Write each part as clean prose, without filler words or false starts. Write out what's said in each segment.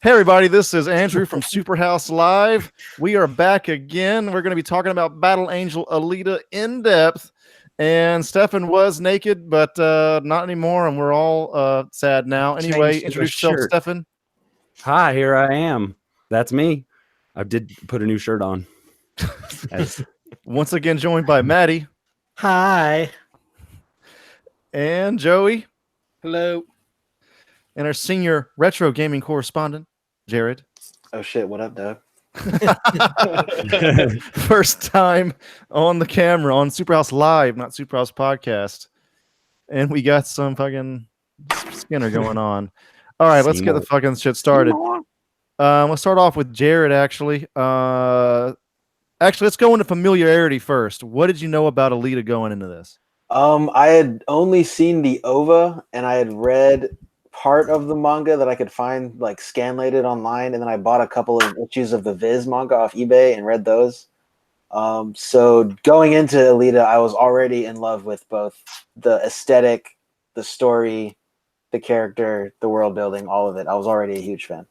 Hey everybody, this is Andrew from Superhouse Live. We are back again. We're going to be talking about Battle Angel Alita in depth. And Stefan was naked, but not anymore, and we're all sad now. Anyway, introduce yourself, Stefan. Hi, here I am. That's me. I did put a new shirt on. Once again, joined by Maddie. Hi. And Joey. Hello. And our senior retro gaming correspondent, Jared. Oh shit, what up, Doug? First time on the camera on Superhouse Live, not Superhouse Podcast. And we got some fucking Skinner going on. All right, let's get the fucking shit started. Let's start off with Jared, actually. Let's go into familiarity first. What did you know about Alita going into this? I had only seen the OVA, and I had read part of the manga that I could find like scanlated online, and then I bought a couple of issues of the Viz manga off eBay and read those. So going into Alita, I was already in love with both the aesthetic, the story, the character, the world building, all of it. I was already a huge fan.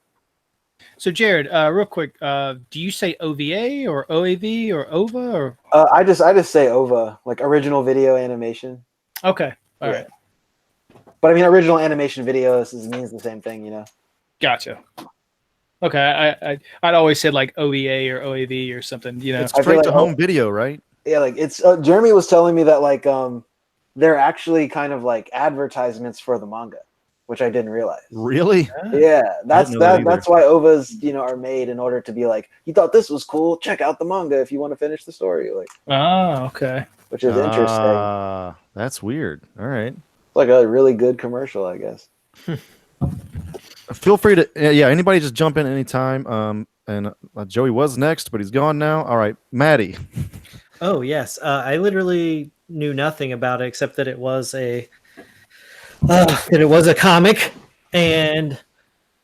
So Jared, real quick, do you say OVA or OAV or OVA or? I just say OVA, like original video animation. Okay, all right. But I mean, original animation videos means the same thing, you know. Gotcha. Okay, I'd always said like OVA or OAV or something, you know. It's straight to home video, right? Yeah, like it's Jeremy was telling me that like they're actually kind of like advertisements for the manga, which I didn't realize. Really? Yeah, that's why OVAs, you know, are made in order to be like, you thought this was cool, check out the manga if you want to finish the story. Like, oh, okay. Which is interesting. That's weird. All right. It's like a really good commercial, I guess. Feel free to, anybody just jump in anytime. And Joey was next, but he's gone now. All right, Maddie. Oh, yes. I literally knew nothing about it except that it was a comic, and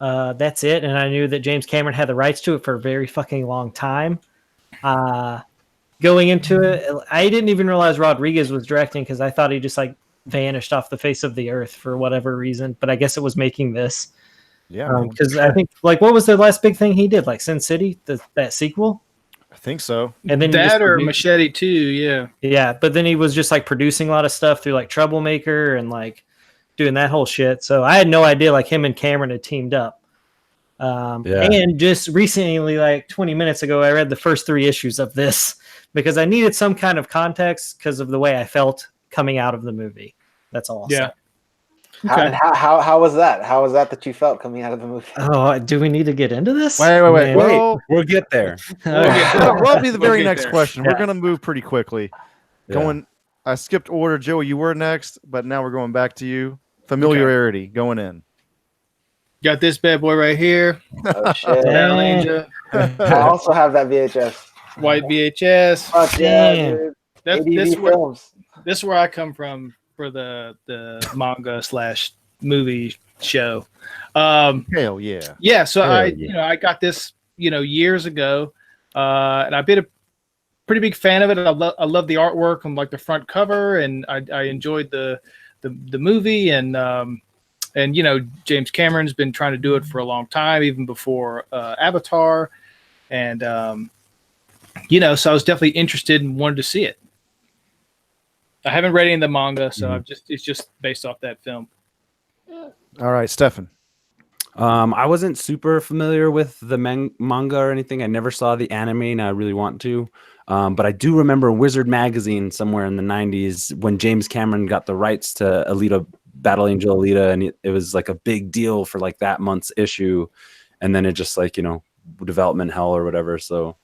that's it. And I knew that James Cameron had the rights to it for a very fucking long time. Going into it, I didn't even realize Rodriguez was directing because I thought he just like vanished off the face of the earth for whatever reason. But I guess it was making this. Yeah, because I think like what was the last big thing he did? Like Sin City, that sequel. I think so. And then that or Machete 2, yeah. Yeah, but then he was just like producing a lot of stuff through like Troublemaker and like doing that whole shit. So I had no idea like him and Cameron had teamed up. And just recently, like 20 minutes ago, I read the first 3 issues of this because I needed some kind of context because of the way I felt coming out of the movie. That's all. Yeah. Okay. How was that? How was that you felt coming out of the movie? Oh, do we need to get into this? Wait. We'll get there. We'll be the very next question. Yeah. We're going to move pretty quickly. I skipped order. Joey, you were next, but now we're going back to you. Familiarity going in. Got this bad boy right here. Oh, shit. Battle Angel. I also have that VHS. White VHS. Fuck yeah, dude. This is where I come from for the manga / movie show. Hell yeah. Yeah, so I got this, years ago. And I've been a pretty big fan of it. I love the artwork and like the front cover, and I enjoyed the movie, and James Cameron's been trying to do it for a long time, even before Avatar, and so I was definitely interested and wanted to see it. I haven't read any of the manga, so it's just based off that film. All right, Stefan. I wasn't super familiar with the manga or anything. I never saw the anime, and I really want to. But I do remember Wizard Magazine somewhere in the 90s when James Cameron got the rights to Alita, Battle Angel Alita, and it was like a big deal for like that month's issue. And then it just like, development hell or whatever. So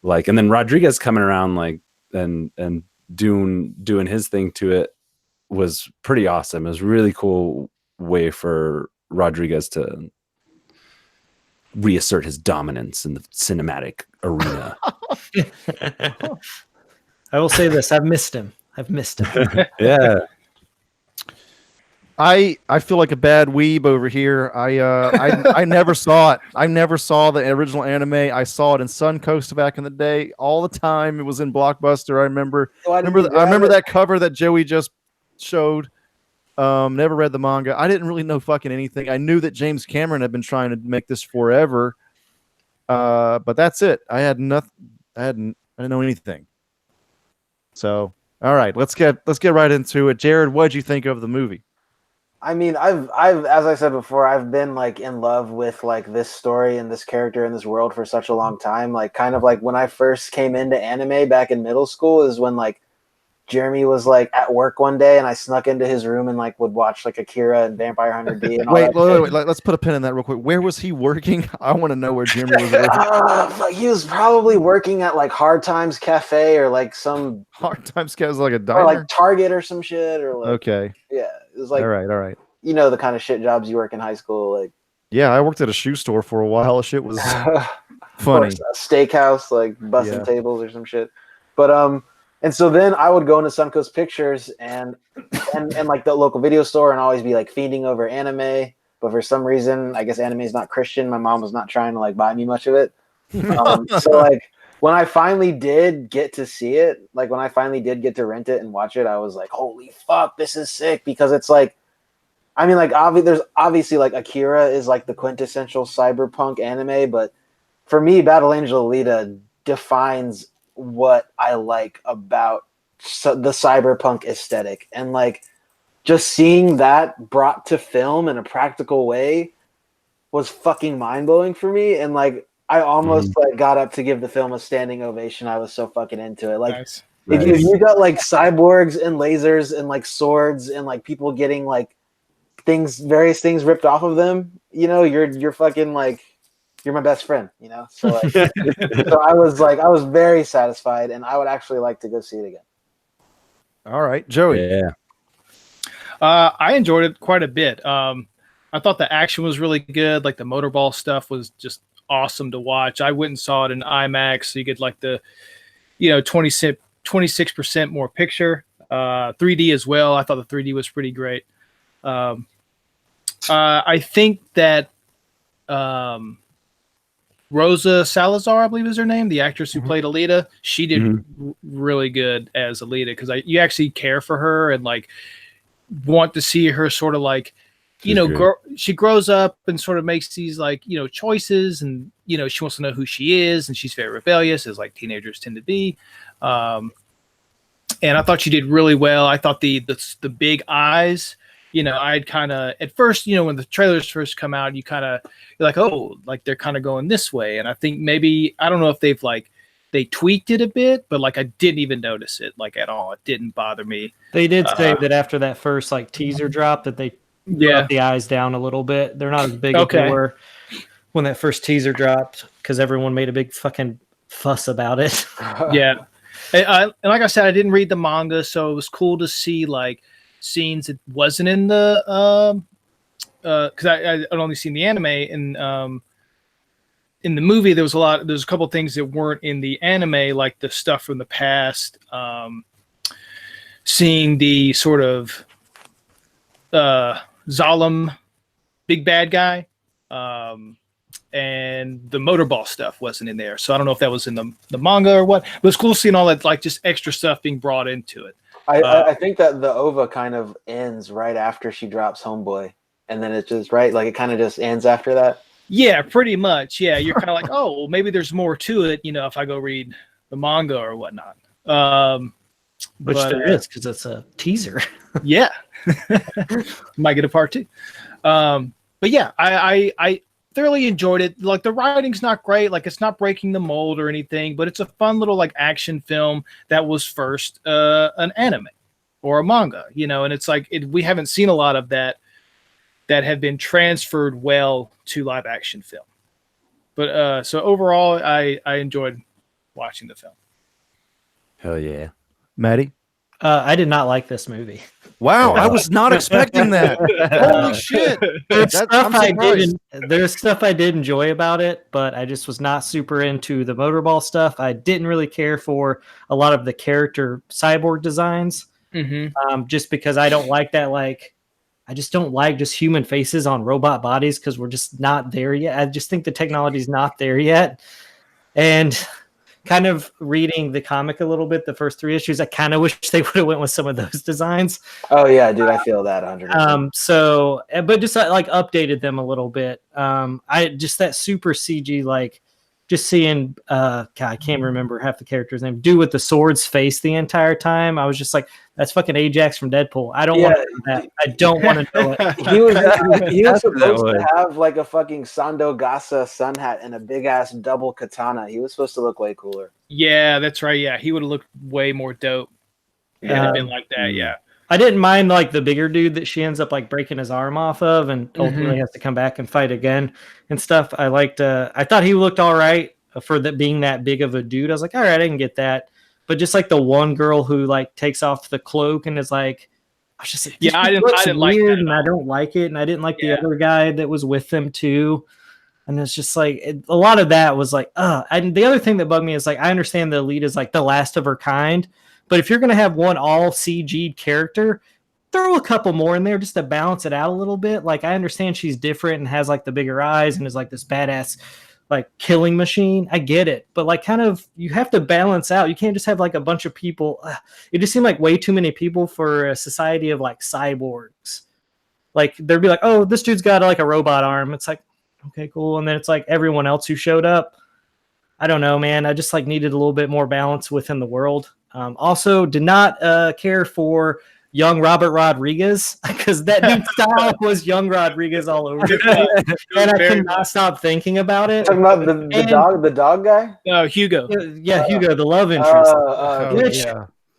like, and then Rodriguez coming around like and doing his thing to it was pretty awesome. It was a really cool way for Rodriguez to reassert his dominance in the cinematic arena. I will say this: I've missed him. Yeah. I feel like a bad weeb over here. I never saw it. I never saw the original anime. I saw it in Suncoast back in the day all the time. It was in Blockbuster. I remember that cover that Joey just showed. Never read the manga. I didn't really know fucking anything. I knew that James Cameron had been trying to make this forever. But that's it. I had nothing. I didn't know anything. So, all right, let's get right into it. Jared, what'd you think of the movie? I mean, I've as I said before, I've been like in love with like this story and this character in this world for such a long time. Like, kind of like when I first came into anime back in middle school is when like Jeremy was like at work one day and I snuck into his room and like would watch like Akira and Vampire Hunter D and all wait, that. wait, let's put a pin in that real quick. Where was he working? I want to know where Jeremy was working. He was probably working at like Hard Times Cafe or like some Hard Times Cafe, like a diner? or like Target or some shit or like okay. Yeah, it was like all right. You know the kind of shit jobs you work in high school, like yeah, I worked at a shoe store for a while. Shit was funny. Or a steakhouse, like bussing tables or some shit. But and so then I would go into Suncoast Pictures and like the local video store and always be like fiending over anime. But for some reason, I guess anime is not Christian. My mom was not trying to like buy me much of it. So like when I finally did get to see it, like when I finally did get to rent it and watch it, I was like, holy fuck, this is sick. Because it's like, I mean, like there's obviously like Akira is like the quintessential cyberpunk anime, but for me, Battle Angel Alita defines what I like about the cyberpunk aesthetic, and like just seeing that brought to film in a practical way was fucking mind blowing for me. And like I almost like got up to give the film a standing ovation. I was so fucking into it. Like Nice. if you got like cyborgs and lasers and like swords and like people getting like various things ripped off of them, you know, you're fucking like, you're my best friend, you know? So like, so I was very satisfied and I would actually like to go see it again. All right, Joey. Yeah. I enjoyed it quite a bit. I thought the action was really good. Like the motorball stuff was just awesome to watch. I went and saw it in IMAX, so you get like the, 26% more picture. 3D as well. I thought the 3D was pretty great. I think that Rosa Salazar, I believe is her name, the actress who played Alita, she did really good as Alita, because you actually care for her and like want to see her sort of like, she grows up and sort of makes these like, choices, and she wants to know who she is, and she's very rebellious, as like teenagers tend to be. And I thought she did really well. I thought the big eyes, I'd kind of at first, when the trailers first come out, you're like, oh, like they're kind of going this way. And I think maybe, I don't know if they tweaked it a bit, but like I didn't even notice it like at all. It didn't bother me. They did say that after that first like teaser drop that they brought the eyes down a little bit. They're not as big as they were when that first teaser dropped, because everyone made a big fucking fuss about it. Yeah. And like I said, I didn't read the manga, so it was cool to see like scenes that wasn't in the because I'd only seen the anime, and in the movie there's a couple things that weren't in the anime, like the stuff from the past, seeing the sort of Zalem big bad guy, and the motorball stuff wasn't in there, so I don't know if that was in the manga or what, but it's cool seeing all that like just extra stuff being brought into it. I think that the OVA kind of ends right after she drops Homeboy, and then it just it kind of just ends after that. Yeah, pretty much. Yeah, you're kind of like, oh, well, maybe there's more to it, if I go read the manga or whatnot. Which there is, because it's a teaser. Yeah, might get a part 2. But yeah, I thoroughly enjoyed it. Like the writing's not great, like it's not breaking the mold or anything, but it's a fun little like action film that was first an anime or a manga, and it's like we haven't seen a lot of that have been transferred well to live action film. But so overall, I enjoyed watching the film. Hell yeah. Maddie? I did not like this movie. Wow, I was not expecting that. Holy shit. There's stuff I did enjoy about it, but I just was not super into the motorball stuff. I didn't really care for a lot of the character cyborg designs, just because I don't like that. Like, I just don't like just human faces on robot bodies, because we're just not there yet. I just think the technology is not there yet. And kind of reading the comic a little bit, the first 3 issues, I kind of wish they would have went with some of those designs. Oh yeah, dude, I feel that 100%. So, but just like updated them a little bit. I just that super CG, like just seeing, God, I can't remember half the character's name, dude with the sword's face the entire time. I was just like, that's fucking Ajax from Deadpool. I don't want to know that. I don't want to know it. He was supposed to have like a fucking Sando Gasa sun hat and a big ass double katana. He was supposed to look way cooler. Yeah, that's right. Yeah, he would have looked way more dope. Had it been like that. Yeah. I didn't mind like the bigger dude that she ends up like breaking his arm off of and ultimately has to come back and fight again and stuff. I liked, I thought he looked all right for that being that big of a dude. I was like, all right, I can get that. But just like the one girl who like takes off the cloak and is like, I was just like, yeah, I didn't like that, and I don't like it. And I didn't like the other guy that was with them too. And it's just like a lot of that was like, and the other thing that bugged me is like, I understand the Alita is like the last of her kind. But if you're going to have one all CG'd character, throw a couple more in there just to balance it out a little bit. Like, I understand she's different and has like the bigger eyes and is like this badass, like killing machine. I get it. But like kind of, you have to balance out. You can't just have like a bunch of people. It just seemed like way too many people for a society of like cyborgs. Like there'd be like, oh, this dude's got like a robot arm. It's like, okay, cool. And then it's like everyone else who showed up. I don't know, man. I just like needed a little bit more balance within the world. Also, did not care for young Robert Rodriguez because that dude's style was young Rodriguez all over the place. And I could not stop thinking about it. Talking about the dog guy? No, Hugo. Yeah, Hugo, the love interest. Which,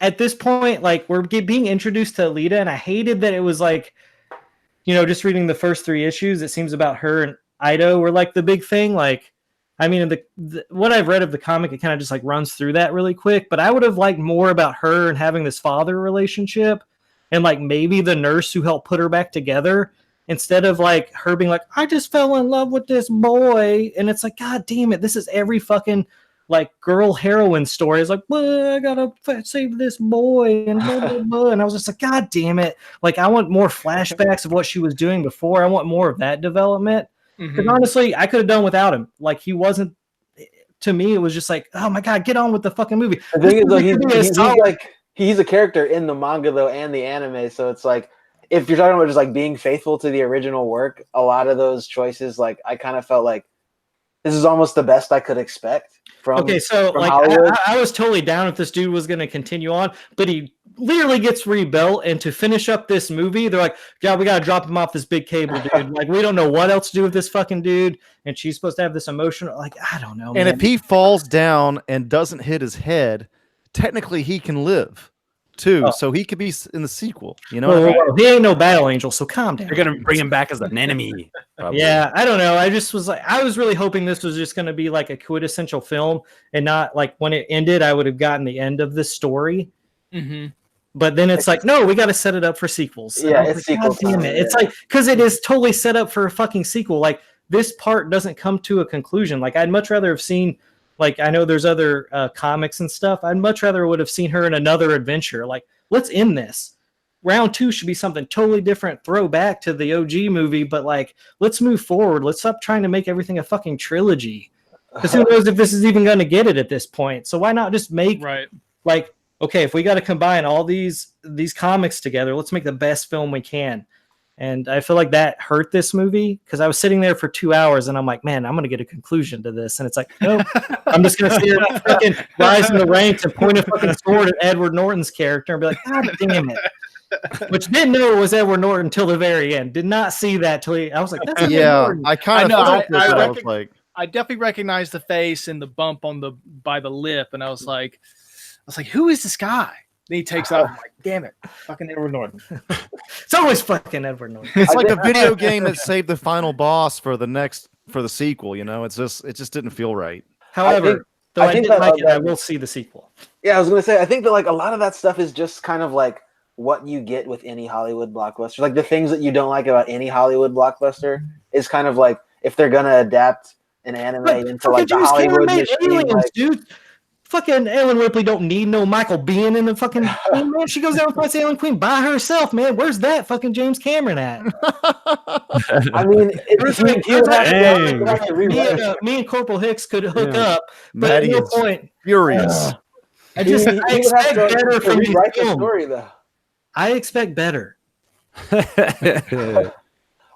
at this point, like we're being introduced to Alita, and I hated that it was like, just reading the first 3 issues, it seems about her and Ido were like the big thing. Like, I mean, what I've read of the comic, it kind of just like runs through that really quick. But I would have liked more about her and having this father relationship, and like maybe the nurse who helped put her back together, instead of like her being like, I just fell in love with this boy, and it's like, God damn it, this is every fucking like girl heroine story. It's like, well, I gotta save this boy and blah, blah, blah. And I was just like, God damn it, like I want more flashbacks of what she was doing before. I want more of that development. Because honestly, I could have done without him. Like, he wasn't, to me, it was just like, oh my God, get on with the fucking movie. The thing is, though, he's a character in the manga, though, and the anime. So it's like, if you're talking about just like being faithful to the original work, a lot of those choices, like, I kind of felt like this is almost the best I could expect from like, I was totally down if this dude was going to continue on, but he literally gets rebuilt, and to finish up this movie, they're like, yeah, we gotta drop him off this big cable, dude. Like, we don't know what else to do with this fucking dude, and she's supposed to have this emotional, like, I don't know, and man. if he falls down and doesn't hit his head, technically he can live too, so he could be in the sequel, he ain't no battle angel, so calm down. They're gonna bring him back as an enemy, probably. Yeah, I don't know. I just was like, I was really hoping this was just gonna be like a quintessential film, and not like when it ended, I would have gotten the end of this story. But then it's like, no, we got to set it up for sequels. Yeah, it's like, sequel. Damn it. It's like, because it is totally set up for a fucking sequel. Like, this part doesn't come to a conclusion. Like, I'd much rather have seen, like, I know there's other comics and stuff. I'd much rather would have seen her in another adventure. Like, let's end this. Round 2 should be something totally different, throwback to the OG movie, but like, let's move forward. Let's stop trying to make everything a fucking trilogy. Because who knows if this is even going to get it at this point. So why not just make, like, okay, if we got to combine all these comics together, let's make the best film we can. And I feel like that hurt this movie, because I was sitting there for 2 hours and I'm like, man, I'm going to get a conclusion to this. And it's like, no, I'm just going to see her fucking rise in the ranks and point a fucking sword at Edward Norton's character and be like, God damn it. Which didn't know it was Edward Norton until the very end. Did not see that till I was like, that's Edward Norton. I kind of thought I was like, I definitely recognized the face and the bump by the lip, and I was like, who is this guy? Then he takes off. I'm like, damn it, fucking Edward Norton. It's always fucking Edward Norton. It's like a video game that saved the final boss for the sequel. It just didn't feel right. However, I didn't like it, I will see the sequel. Yeah, I was gonna say, I think that like a lot of that stuff is just kind of like what you get with any Hollywood blockbuster. Like the things that you don't like about any Hollywood blockbuster is kind of like if they're gonna adapt an anime into like the Hollywood machine, aliens, dude. fucking Ellen Ripley don't need no Michael Biehn in the fucking thing, man. She goes down and fights Alien Queen by herself, man. Where's that fucking James Cameron at? I mean, he would have to rewrite. Me and Corporal Hicks could hook up, but Maddie at no is point. furious. I expect better from these rewrite the films. story, though. I expect better.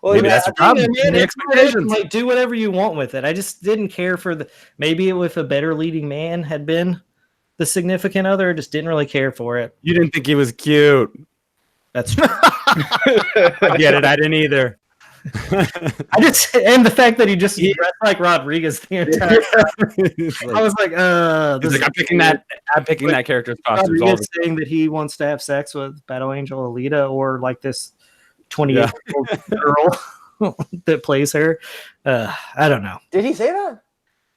Well, Maybe yeah, that's the problem. Man, The expectations. like do whatever you want with it. I just didn't care for the maybe if a better leading man had been the significant other, just didn't really care for it. You didn't think he was cute. That's true. I get it. I didn't either. And the fact that he just dressed like Rodriguez the entire time. I was like, He's like, I'm picking that character's costumes. Rodriguez saying that he wants to have sex with Battle Angel Alita or like this 28-year-old girl that plays her. I don't know. Did he say that?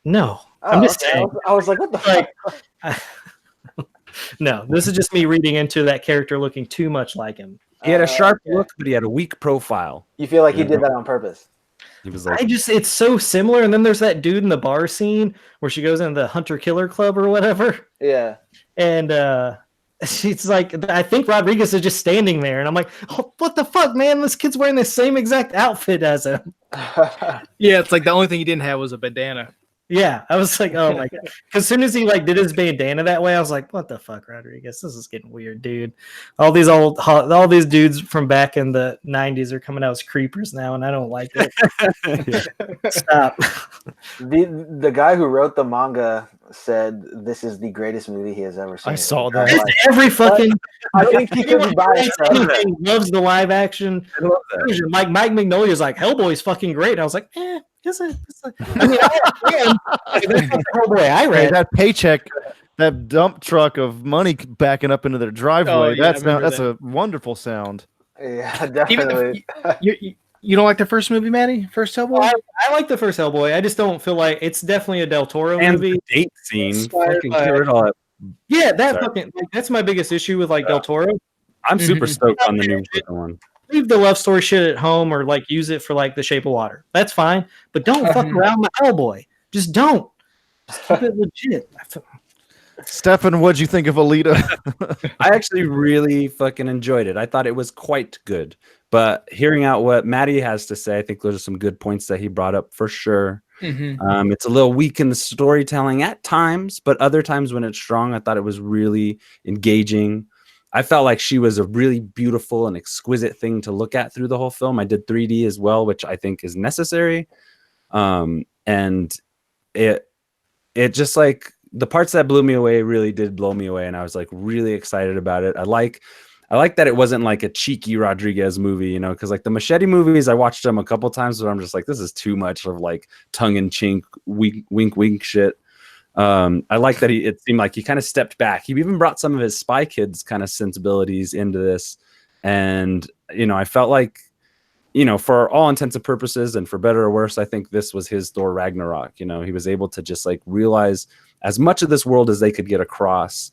No. Oh, I'm just okay. saying. I was like, what the fuck? No, this is just me reading into that character looking too much like him. He had a sharp look, but he had a weak profile. You feel like he did that on purpose? He was like, it's so similar. And then there's that dude in the bar scene where she goes into the Hunter Killer Club or whatever. Yeah. And she's like, I think Rodriguez is just standing there. And I'm like, oh, what the fuck, man? This kid's wearing the same exact outfit as him. Yeah, it's like the only thing he didn't have was a bandana. Yeah, I was like, oh my god. Because as soon as he like did his bandana that way, I was like, what the fuck, Rodriguez? This is getting weird, dude. All these dudes from back in the 90s are coming out as creepers now, and I don't like it. Stop. The guy who wrote the manga said this is the greatest movie he has ever seen. I saw that. Every fucking I think he could buy it. loves the live action version. Mike Magnolia's like, Hellboy's fucking great. I was like, is it? I mean, that's the Hellboy I read. Hey, that paycheck, that dump truck of money backing up into their driveway. Oh, yeah, that's a wonderful sound. Yeah, definitely. You don't like the first movie, Maddie? First Hellboy? I like the first Hellboy. I just don't feel like it's definitely a Del Toro movie. the date scene. Inspired Fucking by- get rid of all that. Yeah, that Sorry. fucking that's my biggest issue with like Del Toro. I'm super stoked on the new one. Leave the love story shit at home or like use it for like The Shape of Water. That's fine, but don't fuck around with Hellboy. Just don't. Just keep it legit. Stefan, what'd you think of Alita? I actually really fucking enjoyed it. I thought it was quite good. But hearing out what Maddie has to say, I think those are some good points that he brought up for sure. It's a little weak in the storytelling at times, but other times when it's strong, I thought it was really engaging. I felt like she was a really beautiful and exquisite thing to look at through the whole film. I did 3D as well, which I think is necessary. And it just like the parts that blew me away really did blow me away. And I was like really excited about it. I like that it wasn't like a cheeky Rodriguez movie, you know, because like the Machete movies, I watched them a couple times, but I'm just like, this is too much of like tongue-in-cheek, wink shit. I like that it seemed like he kind of stepped back. He even brought some of his Spy Kids kind of sensibilities into this. And, you know, I felt like, you know, for all intents and purposes and for better or worse, I think this was his Thor Ragnarok. You know, he was able to just like realize as much of this world as they could get across.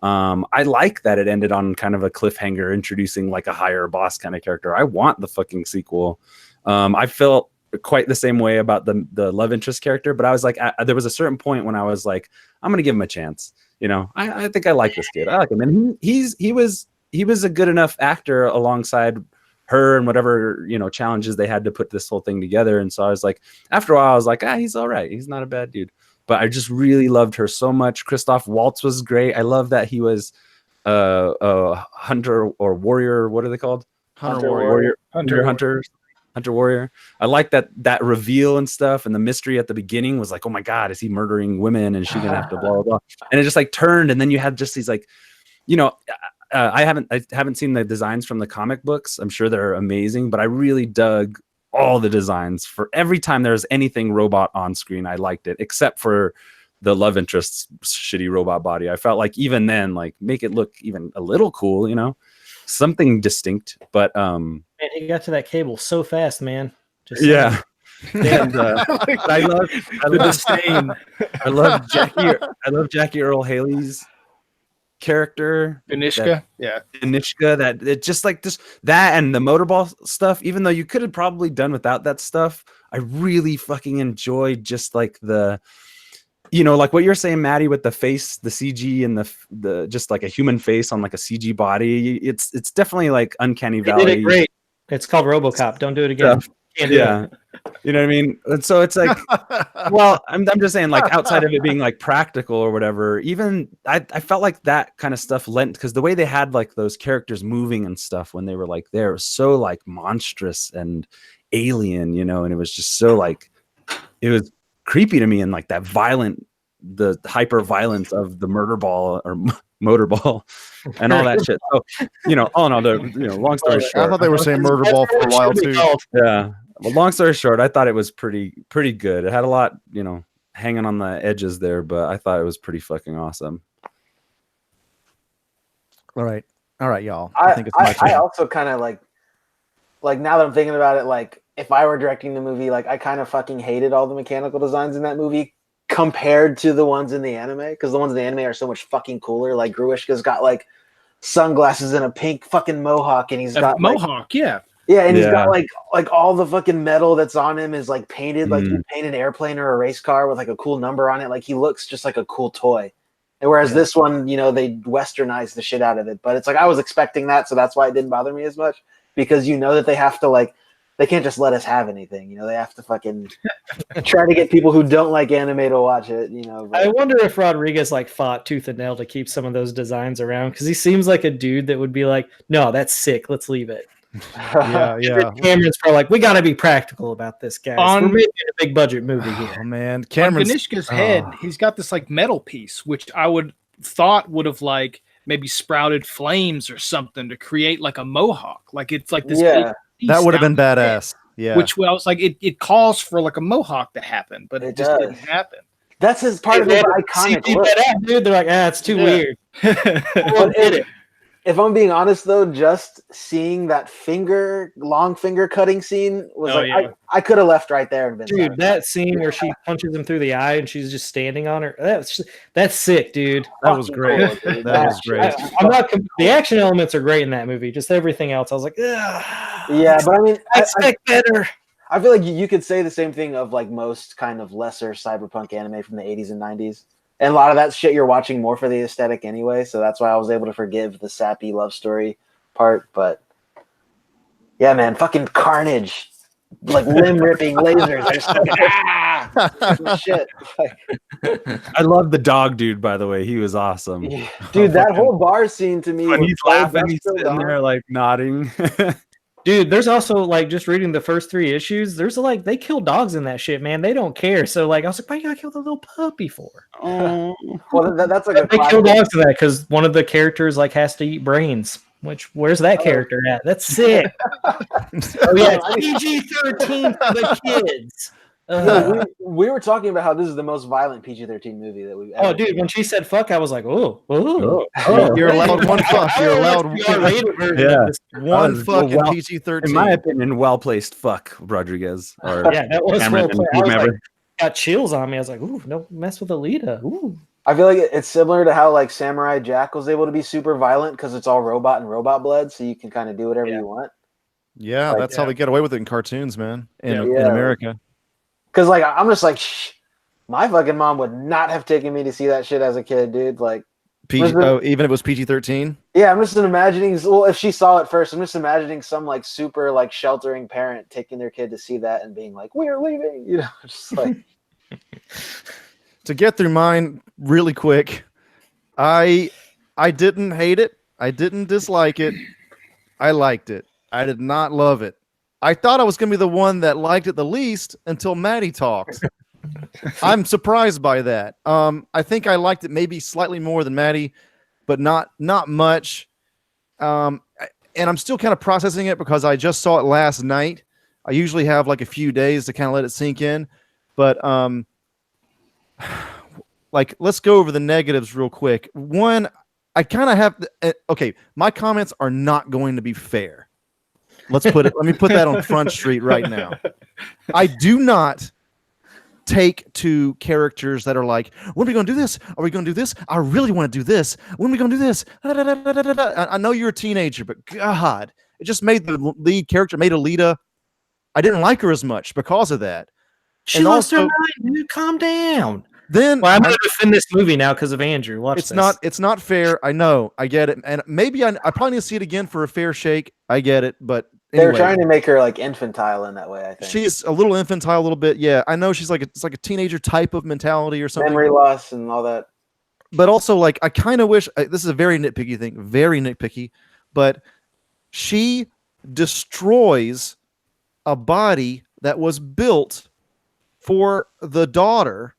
I like that it ended on kind of a cliffhanger, introducing like a higher boss kind of character. I want the fucking sequel. I felt quite the same way about the love interest character, but I was like, there was a certain point when I was like, I'm gonna give him a chance. You know, I think I like this kid. I like him, and he was a good enough actor alongside her and whatever, you know, challenges they had to put this whole thing together. And so I was like, after a while, I was like, he's all right. He's not a bad dude. But I just really loved her so much. Christoph Waltz was great. I love that he was a hunter or warrior. What are they called? Hunter warrior. Hunter warrior. I like that reveal and stuff, and the mystery at the beginning was like, oh my god, is he murdering women? And is she gonna have to blah blah blah? And it just like turned, and then you had just these like, you know, I haven't seen the designs from the comic books. I'm sure they're amazing, but I really dug all the designs for every time there's anything robot on screen. I liked it, except for the love interest's shitty robot body. I felt like even then, like make it look even a little cool, you know, something distinct. But Man, he got to that cable so fast, man. Just yeah. And but I love the stain. I love Jackie Earl Haley's character, Anishka. that it just like this, that and the motorball stuff, even though you could have probably done without that stuff. I really fucking enjoyed just like the you know, like what you're saying, Maddie, with the face, the CG, and the just like a human face on like a CG body. It's definitely like Uncanny Valley. They did it great. It's called RoboCop. Don't do it again. Can't do it. You know what I mean? And so it's like, well, I'm just saying, like, outside of it being like practical or whatever, even I felt like that kind of stuff lent, because the way they had like those characters moving and stuff when they were like there was so like monstrous and alien, you know, and it was just so like, it was creepy to me, and like that the hyper violence of the murder ball or motorball and all that shit. So, you know, all in all, long story short, I thought they were saying murder ball for a while too. Yeah. Well, long story short, I thought it was pretty good. It had a lot, you know, hanging on the edges there, but I thought it was pretty fucking awesome. All right, y'all. I think it's my turn. I also kind of like now that I'm thinking about it, like if I were directing the movie, like I kind of fucking hated all the mechanical designs in that movie compared to the ones in the anime, because the ones in the anime are so much fucking cooler. Like Gruishka's got like sunglasses and a pink fucking mohawk, and he's got mohawk, yeah. Yeah, and he's got like all the fucking metal that's on him is like painted like you paint an airplane or a race car with like a cool number on it. Like he looks just like a cool toy. And whereas this one, you know, they westernized the shit out of it. But it's like I was expecting that, so that's why it didn't bother me as much. Because you know that they have to like, they can't just let us have anything. You know, they have to fucking try to get people who don't like anime to watch it. You know, I wonder if Rodriguez like fought tooth and nail to keep some of those designs around, because he seems like a dude that would be like, no, that's sick, let's leave it. yeah. Cameron's probably like, we got to be practical about this, guys. We're making a big budget movie here. Oh man, Cameron's on Ganishka's head, he's got this like metal piece, which I would have like maybe sprouted flames or something to create like a mohawk. Like it's like this. Yeah, that would have been badass. Yeah, which I was like, it calls for like a mohawk to happen, but it just didn't happen. That's his part of his iconic look. Dude, they're like, it's too weird. If I'm being honest, though, just seeing that long finger cutting scene was I could have left right there and been. Dude, that scene where she punches him through the eye and she's just standing on her. That's sick, dude. That was great. Cool, that was great. The action elements are great in that movie. Just everything else, I was like, yeah, but I mean, I expect better. I feel like you could say the same thing of like most kind of lesser cyberpunk anime from the 80s and 90s. And a lot of that shit you're watching more for the aesthetic anyway, so that's why I was able to forgive the sappy love story part. But yeah, man, fucking carnage, like limb ripping lasers. I just fucking, shit. Like, I love the dog dude, by the way. He was awesome. Dude, that whole bar scene to me. When he's laughing, he's sitting there like nodding. Dude, there's also like just reading the first 3 issues. There's like they kill dogs in that shit, man. They don't care. So like I was like, why you gotta kill the little puppy for? Oh, well, that's like they kill dogs for that because one of the characters like has to eat brains. Where's that character at? That's sick. Oh yeah, it's PG-13 for the kids. We were talking about how this is the most violent PG-13 movie that we've ever. Oh, dude, when she said "fuck," I was like, "Oh, you're allowed one fuck. You're allowed one fuck in PG-13." In my opinion, well placed fuck, Rodriguez. Or that was well played. Got chills on me. I was like, "Ooh, don't mess with Alita." Ooh. I feel like it's similar to how like Samurai Jack was able to be super violent because it's all robot and robot blood, so you can kind of do whatever you want. Yeah, that's how they get away with it in cartoons, man. In America. Because like I'm just like, my fucking mom would not have taken me to see that shit as a kid, dude. Like, even if it was PG-13. Yeah, I'm just imagining. Well, if she saw it first, I'm just imagining some like super like sheltering parent taking their kid to see that and being like, "We're leaving," you know, just like. To get through mine really quick, I didn't hate it. I didn't dislike it. I liked it. I did not love it. I thought I was going to be the one that liked it the least until Maddie talked. I'm surprised by that. I think I liked it maybe slightly more than Maddie, but not much. And I'm still kind of processing it because I just saw it last night. I usually have like a few days to kind of let it sink in, but like let's go over the negatives real quick. One, I kind of have okay. My comments are not going to be fair. Let me put that on Front Street right now. I do not take to characters that are like, when are we going to do this? Are we going to do this? I really want to do this. When are we going to do this? I know you're a teenager, but God, it just made the lead character, made Alita. I didn't like her as much because of that. She lost her mind, dude. Calm down. Then Well, I'm going to defend this movie now because of Andrew. Watch this. It's not fair. I know. I get it. And maybe I probably need to see it again for a fair shake. I get it. But They anyway, were trying to make her like infantile in that way, I think. she's a little infantile, a little bit. Yeah, I know she's it's like a teenager type of mentality or something. Memory loss and all that. But also, like, I kind of wish this is a very nitpicky thing, very nitpicky. But she destroys a body that was built for the daughter,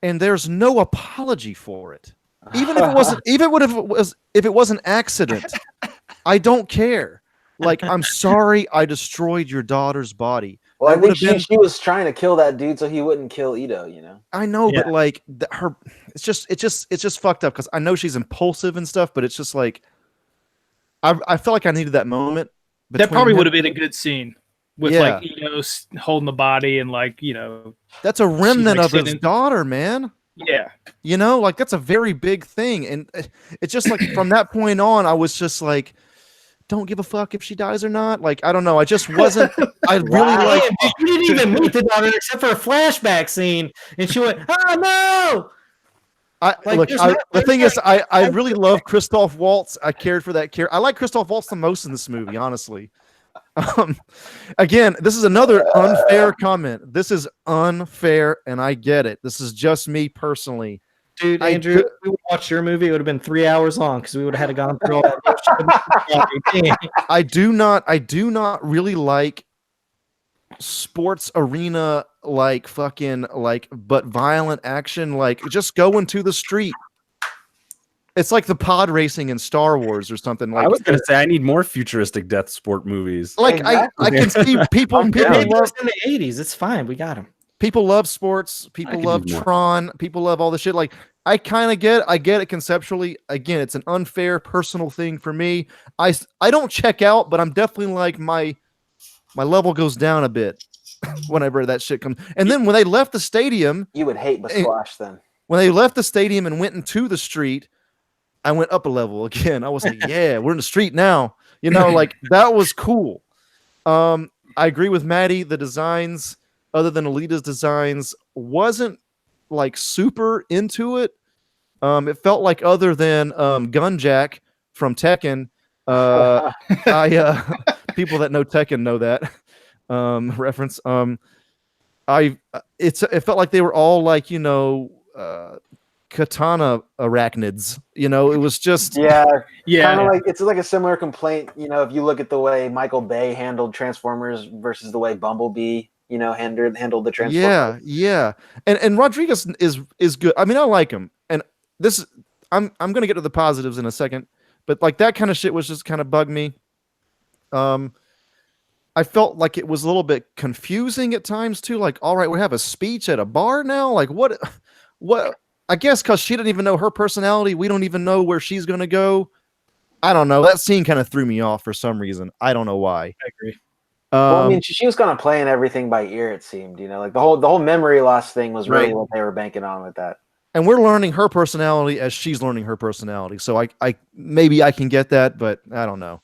and there's no apology for it. Even if it wasn't, if it was an accident, I don't care. Like, I'm sorry I destroyed your daughter's body. Well, I think she was trying to kill that dude so he wouldn't kill Ito, you know? I know, but like it's just fucked up because I know she's impulsive and stuff, but it's just like I felt like I needed that moment. That probably would have been a good scene with like Ito holding the body and like, that's a remnant of his daughter, man. Yeah. Like that's a very big thing. And it's just like from that point on, I was just like, don't give a fuck if she dies or not. Like, I don't know. I just wasn't. I really like. You didn't even meet the daughter except for a flashback scene, and she went, "Oh no!" The thing is, I really love Christoph Waltz. I cared for that character. I like Christoph Waltz the most in this movie, honestly. Again, this is another unfair comment. This is unfair, and I get it. This is just me personally. Dude, Andrew, if we would watch your movie, it would have been 3 hours long because we would have had to gone through all that. I do not really like sports arena like fucking like but violent action, like just going to the street. It's like the pod racing in Star Wars or something. Like I was gonna say I need more futuristic death sport movies. Like exactly. I can see people love in the 80s. It's fine. We got them. People love sports. People love Tron. People love all the shit. Like I get it conceptually. Again, it's an unfair personal thing for me. I don't check out, but I'm definitely like my level goes down a bit whenever that shit comes. And then when they left the stadium, you would hate Basquash then. When they left the stadium and went into the street, I went up a level again. I was like, yeah, we're in the street now. Like that was cool. I agree with Maddie. The designs, other than Alita's designs, wasn't like super into it. It felt like other than Gunjack from Tekken. People that know Tekken know that reference. It felt like they were all like katana arachnids. It was just kind of like it's like a similar complaint. If you look at the way Michael Bay handled Transformers versus the way Bumblebee handled the Transformers. Yeah. And Rodriguez is good. I mean, I like him. And this I'm gonna get to the positives in a second, but like that kind of shit was just kind of bugged me. I felt like it was a little bit confusing at times too. Like, all right, we have a speech at a bar now. Like what I guess because she didn't even know her personality. We don't even know where she's gonna go. I don't know. That scene kind of threw me off for some reason. I don't know why. I agree. Well, I mean, she was kind of playing everything by ear. It seemed, like the whole memory loss thing was really what they were banking on with that. And we're learning her personality as she's learning her personality. So I maybe I can get that, but I don't know.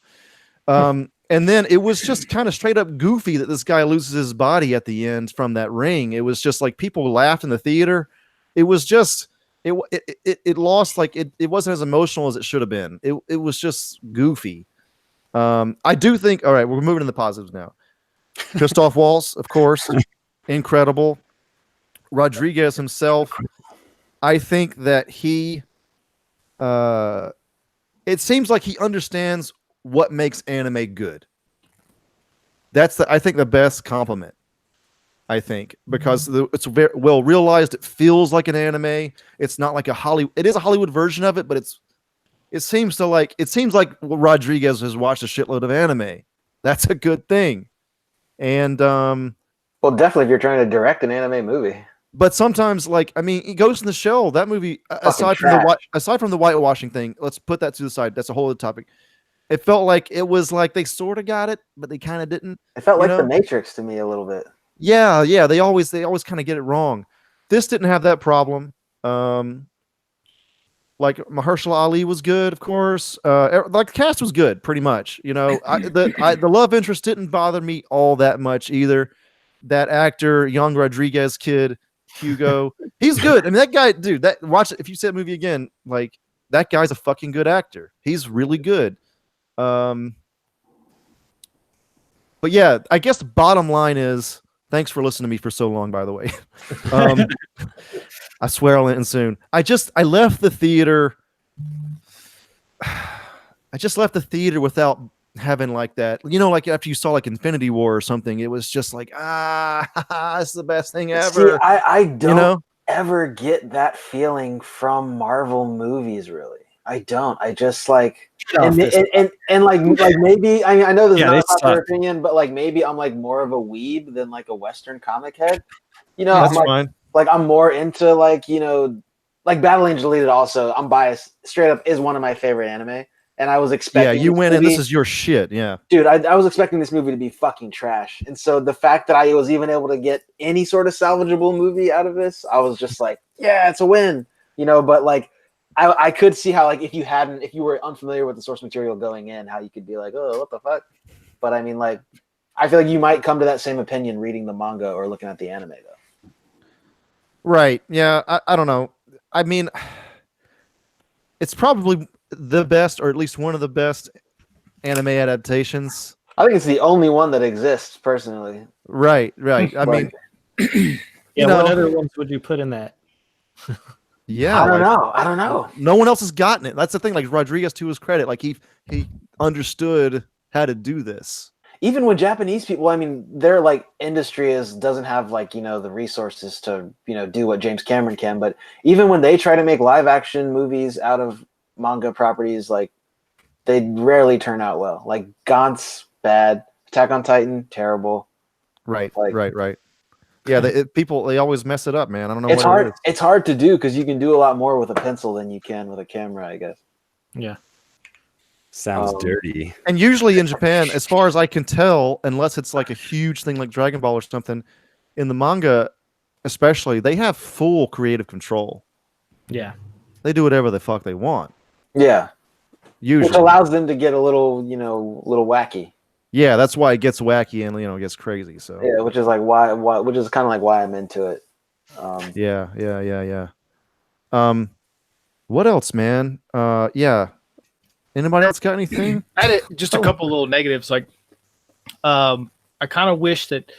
And then it was just kind of straight up goofy that this guy loses his body at the end from that ring. It was just like people laughed in the theater. It was just it lost, like it wasn't as emotional as it should have been. It was just goofy. I do think, all right, we're moving to the positives now. Christoph Waltz, of course, incredible. Rodriguez himself, I think that he, it seems like he understands what makes anime good. That's I think the best compliment. I think because it's very well realized. It feels like an anime. It's not like a Hollywood. It is a Hollywood version of it, but it seems like Rodriguez has watched a shitload of anime. That's a good thing. And well, definitely if you're trying to direct an anime movie. But sometimes, like, I mean, Ghost in the Shell, that movie, aside from the whitewashing thing, let's put that to the side. That's a whole other topic. It felt like it was like they sort of got it, but they kind of didn't. It felt like The Matrix to me a little bit. Yeah. They always kind of get it wrong. This didn't have that problem. Like Mahershala Ali was good, of course. Like the cast was good, pretty much. The love interest didn't bother me all that much either. That actor, young Rodriguez kid, Hugo, He's good. I mean, that guy, dude. Watch it if you see that movie again. Like that guy's a fucking good actor. He's really good. But yeah, I guess the bottom line is thanks for listening to me for so long. By the way, I swear I'll end soon. I left the theater. I just left the theater without having like that, like after you saw like Infinity War or something, it was just like, it's the best thing ever. See, I don't ever get that feeling from Marvel movies, really. I don't. I just like, and like maybe, I mean, I know this is not a popular opinion, but like maybe I'm like more of a weeb than like a Western comic head. That's fine. Like I'm more into like, like Battle Angel Alita also, I'm biased, straight up is one of my favorite anime. And I was expecting you went in, this is your shit, yeah. Dude, I was expecting this movie to be fucking trash. And so the fact that I was even able to get any sort of salvageable movie out of this, I was just like, yeah, it's a win. But like I could see how like if you were unfamiliar with the source material going in, how you could be like, oh, what the fuck? But I mean, like, I feel like you might come to that same opinion reading the manga or looking at the anime though. Right. Yeah. I don't know. I mean, it's probably the best, or at least one of the best anime adaptations. I think it's the only one that exists, personally. Right. I mean, what other ones would you put in that? Yeah, I don't know. No one else has gotten it. That's the thing. Like Rodriguez, to his credit, like he understood how to do this. Even with Japanese people, I mean, their like industry doesn't have like the resources to do what James Cameron can. But even when they try to make live action movies out of manga properties, like they rarely turn out well. Like Gaunt's bad, Attack on Titan terrible. Right. Yeah, people they always mess it up, man. I don't know. It's hard. It's hard to do because you can do a lot more with a pencil than you can with a camera, I guess. Yeah. Sounds dirty. And usually in Japan, as far as I can tell, unless it's like a huge thing like Dragon Ball or something, in the manga, especially, they have full creative control. Yeah. They do whatever the fuck they want. Yeah. Usually. Which allows them to get a little wacky. Yeah, that's why it gets wacky and it gets crazy. So yeah, which is like why which is kind of like why I'm into it. Yeah. What else, man? Yeah. Anybody else got anything? I had just a couple little negatives. Like, I kind of wish that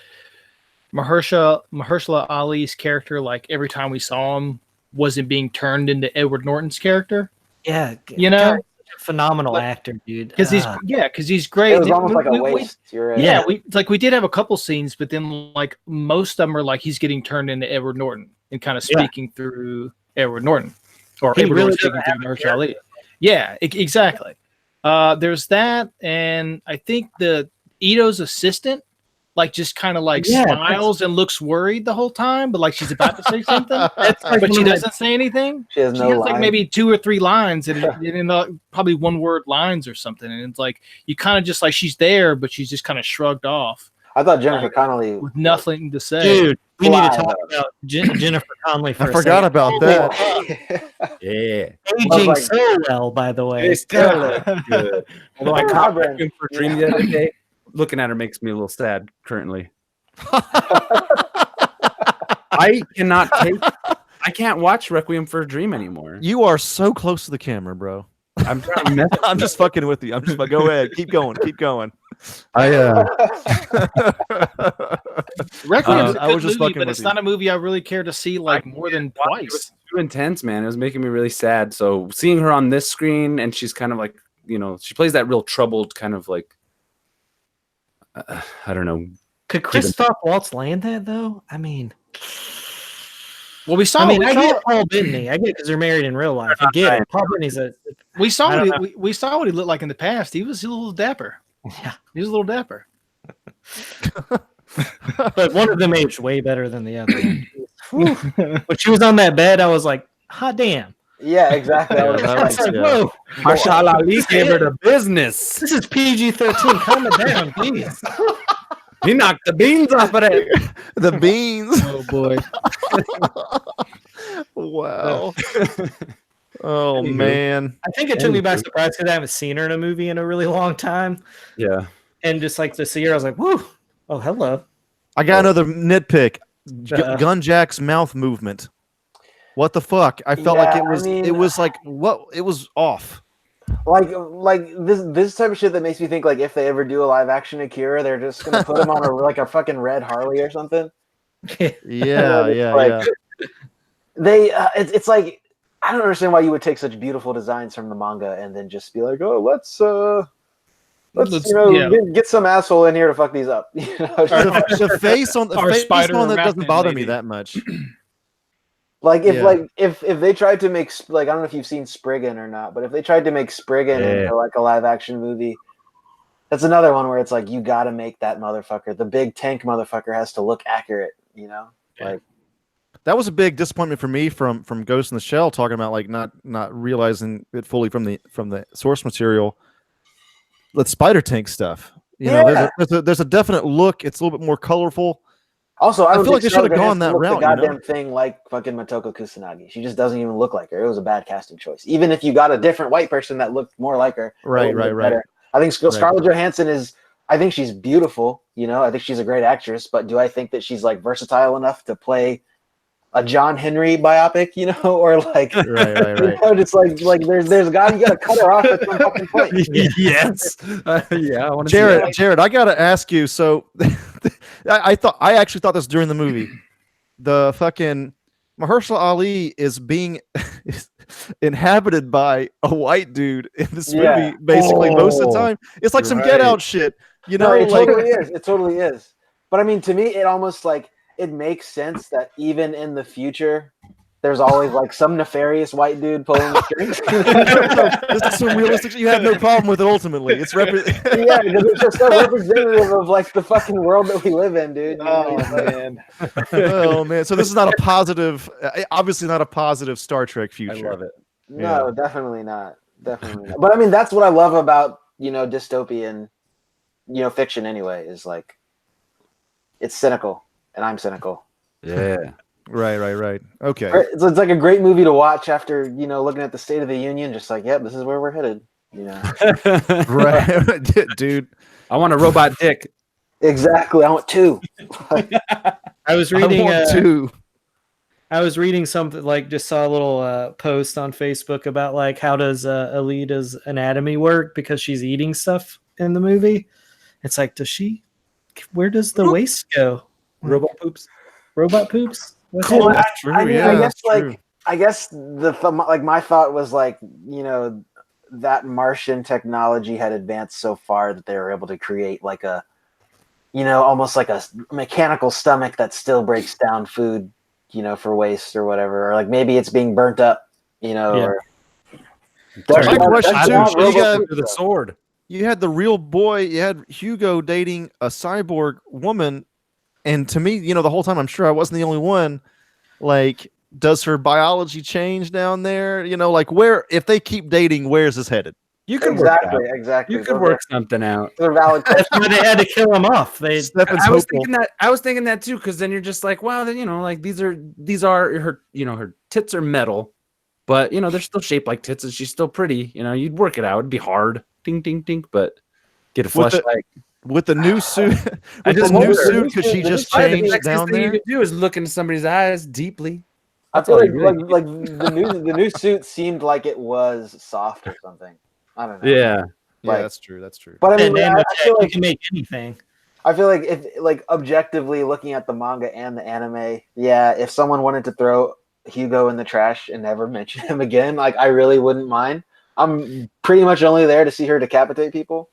Mahershala Ali's character, like every time we saw him, wasn't being turned into Edward Norton's character. Yeah, God, phenomenal actor, dude. Because he's great. It was almost like a waste. You're right. Yeah, we did have a couple scenes, but then like most of them are like he's getting turned into Edward Norton and kind of speaking through Edward Norton, or he Edward really Norton speaking through Mahershala Ali. Yeah, exactly. There's that, and I think the Ito's assistant, like, just kind of like smiles and looks worried the whole time, but like she's about to say something, but she doesn't say anything. She has like maybe 2 or 3 lines, and probably 1-word lines or something, and it's like you kind of just like she's there, but she's just kind of shrugged off. I thought Jennifer Connelly with nothing to say. Dude, we need to talk about Jennifer Connelly for I forgot about that. Yeah. Aging so well, by the way. It's still good. Although I caught Requiem for a Dream the other day. Looking at her makes me a little sad currently. I can't watch Requiem for a Dream anymore. You are so close to the camera, bro. I'm trying to mess I'm just fucking with you. I'm just like, go ahead, keep going. Requiem's I was just movie, fucking but with it's you. not a movie I really care to see like more than twice. It was too intense, man. It was making me really sad. So seeing her on this screen, and she's kind of like, she plays that real troubled kind of like, I don't know. Could Christoph Waltz land that though? I mean, well, we saw. I get Paul Bettany. I get because they're married in real life. I get it. Paul Bettany's We saw we saw what he looked like in the past. He was a little dapper. Yeah, he was a little dapper. But one of them aged way better than the other. When she was on that bed, I was like, hot damn. Yeah, exactly. I was like, whoa. Mahershala Ali gave her the business. This is PG-13. Calm it down, please. He knocked the beans off of it. The beans. Oh boy. Wow. Oh man. I think it took me by surprise because I haven't seen her in a movie in a really long time. Yeah. And just like to see her, I was like, whoo. Oh, hello. I got another nitpick. Gunjack's mouth movement. What the fuck? I felt Yeah, like it was. I mean- it was like what? It was off. Like this type of shit that makes me think like if they ever do a live action Akira, they're just gonna put him on a fucking red Harley or something. Yeah, yeah. It's like I don't understand why you would take such beautiful designs from the manga and then just be like, oh, let's get some asshole in here to fuck these up. You know, The face on Or Spider that doesn't Arachnid bother me lady. that much. like Yeah. if they tried to make I don't know if you've seen Spriggan or not, but if they tried to make Spriggan into like a live action movie, that's another one where it's like you got to make that motherfucker, the big tank motherfucker, has to look accurate. You know, like. That was a big disappointment for me from Ghost in the Shell, talking about like not realizing it fully from the source material. The Spider Tank stuff, you know, there's a definite look. It's a little bit more colorful. Also, I feel like they should have gone that route. The goddamn thing like fucking Motoko Kusanagi. She just doesn't even look like her. It was a bad casting choice. Even if you got a different white person that looked more like her, Right. I think Scarlett Johansson is. I think she's beautiful. You know, I think she's a great actress. But do I think that she's like versatile enough to play a John Henry biopic, you know, or like, right. You know, just like there's God, you gotta cut her off at some fucking point. Yes. Yeah. I want to Jared, I gotta ask you. So, I actually thought this during the movie. The fucking Mahershala Ali is being inhabited by a white dude in this movie, basically most of the time. It's like some Get Out shit, you know. It totally is. It totally is. But I mean, to me, it almost like. It makes sense that even in the future, there's always like some nefarious white dude pulling the strings. This is some realistic. You had no problem with it. Ultimately, it's because it's just so representative of like the fucking world that we live in, dude. Man. Oh man. So this is not a positive. Obviously, not a positive Star Trek future. I love it. No, definitely not. Definitely not. But I mean, that's what I love about dystopian, fiction. Anyway, is like it's cynical. And I'm cynical. Yeah. Right. Okay. It's like a great movie to watch after, looking at the State of the Union, just like, yep, this is where we're headed. Right. Dude. I want a robot dick. Exactly. I want two. I was reading two. I was reading something, like, just saw a little post on Facebook about like how does Alita's anatomy work because she's eating stuff in the movie. It's like, where does the waste go? Robot poops. Cool. That's true. I guess my thought was like, that Martian technology had advanced so far that they were able to create like a, almost like a mechanical stomach that still breaks down food, for waste or whatever, or like maybe it's being burnt up, or. My question too. You got the sword. You had the real boy. You had Hugo dating a cyborg woman. And to me, the whole time, I'm sure I wasn't the only one. Like, does her biology change down there? Like if they keep dating, where's this headed? You could exactly. You could work something out. They're valid. That's why they had to kill him off. I was thinking that too, because then you're just like, well, then like these are her. Her tits are metal, but they're still shaped like tits, and she's still pretty. You'd work it out. It'd be hard, ding, ding, ding, but get a flashlight. With the new suit, could she just change down there? You could do is look into somebody's eyes deeply. I feel like the new suit seemed like it was soft or something. I don't know. Yeah, that's true. But I mean, I feel you like can make anything. I feel like if objectively looking at the manga and the anime, if someone wanted to throw Hugo in the trash and never mention him again, like I really wouldn't mind. I'm pretty much only there to see her decapitate people.